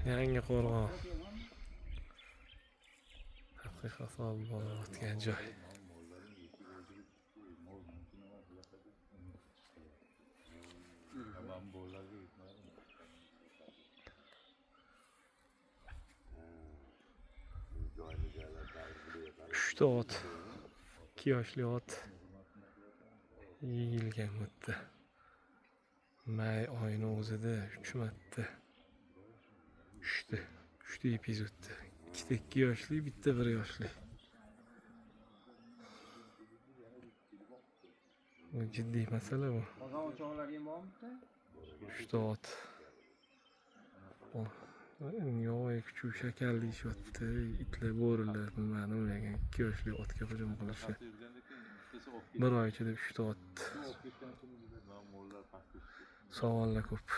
Yangi Qo'rg'on. Haqiqiy hisob bo'layotgan joy. Uchta ot, 2 yoshli ot yeyilgan bitta. May oyini o'zida 3 marta. 3ta epizodda. 2 yoshli, bitta 1 yoshli. Bu jiddiy masala bu. Qozon o'choqlarga bormi? 3ta ot. Yo'q, kuchuk shakar deyishyapti. Itlar, bo'rilar, nimani o'ylagan 2 yoshli otga hujum qilishi. 1 oy ichida 3ta ot. Savollar ko'p.